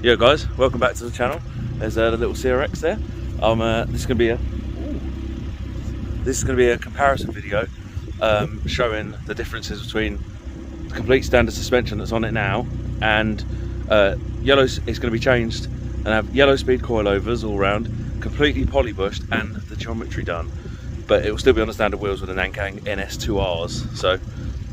Yo guys, welcome back to the channel. There's a little CRX there. This is going to be a comparison video showing the differences between the complete standard suspension that's on it now and yellow is going to be changed and have yellow speed coilovers all round, completely polybushed and the geometry done, but it will still be on the standard wheels with an Ankang NS2Rs. So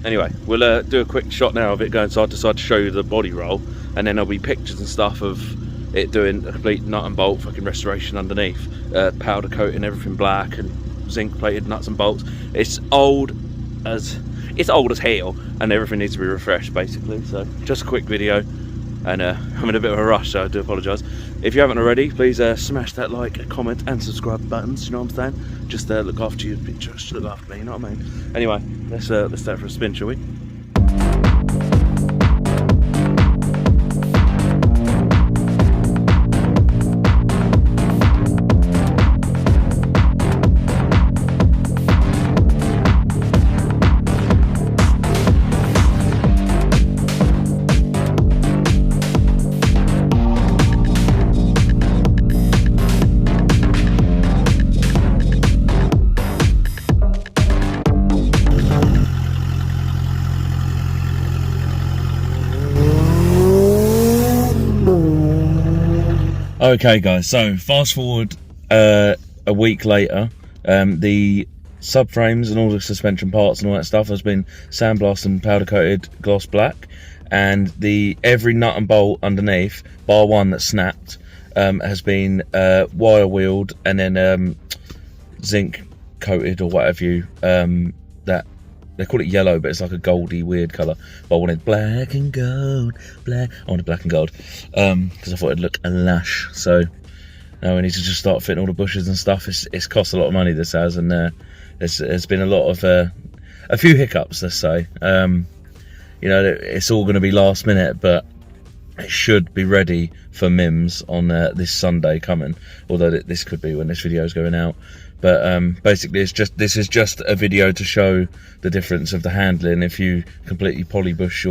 anyway, we'll do a quick shot now of it going side to side to show you the body roll, and then there'll be pictures and stuff of it doing a complete nut and bolt fucking restoration underneath, powder coating everything black and zinc plated nuts and bolts. It's old as hell and everything needs to be refreshed basically. So just a quick video, and I'm in a bit of a rush, so I do apologise. If you haven't already, please smash that like, comment and subscribe buttons, you know what I'm saying? Just look after you, just look after me, you know what I mean? Anyway, let's start for a spin, shall we? Okay guys, so fast forward a week later, the subframes and all the suspension parts and all that stuff has been sandblasted and powder coated gloss black, and every nut and bolt underneath, bar one that snapped, has been wire wheeled and then zinc coated or whatever that they call it yellow, but it's like a goldy weird colour. But I wanted black and gold, I wanted black and gold because I thought it'd look lush. So now we need to just start fitting all the bushes and stuff. It's cost a lot of money, this has, and there's been a lot of a few hiccups, let's say. You know, it's all going to be last minute, but it should be ready for MIMS on this Sunday coming, although this could be when this video is going out. But basically this is just a video to show the difference of the handling if you completely polybush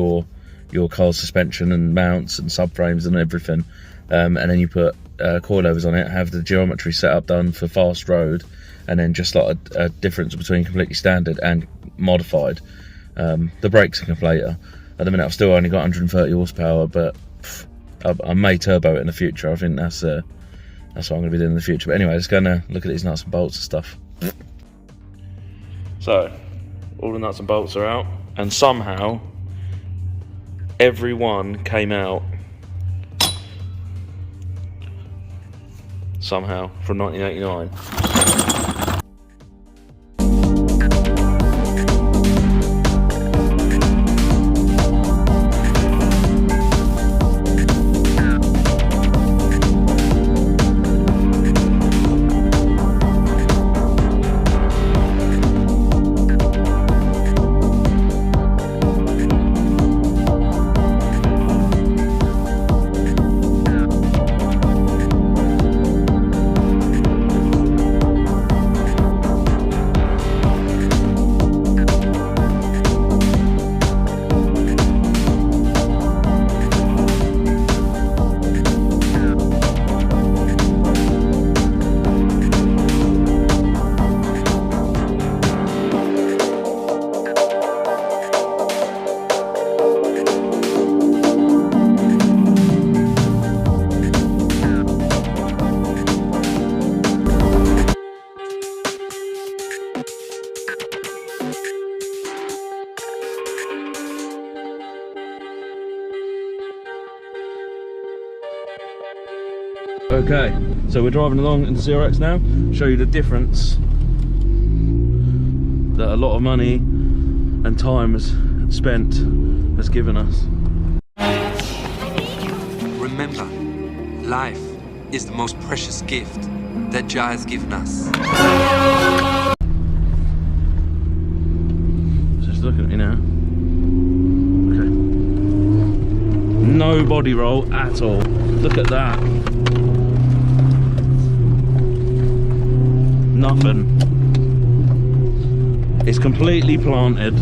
your car's suspension and mounts and subframes and everything, and then you put coilovers on it, have the geometry setup done for fast road, and then just like a difference between completely standard and modified. The brakes are later. At the minute I've still only got 130 horsepower, but I may turbo it in the future. I think that's what I'm going to be doing in the future. But anyway, just going to look at these nuts and bolts and stuff. So, all the nuts and bolts are out, and somehow every one came out somehow from 1989. Okay, so we're driving along in the CRX now, show you the difference that a lot of money and time spent has given us. Remember, life is the most precious gift that Jah has given us. Just look at me now. Okay. No body roll at all. Look at that. Nothing. It's completely planted.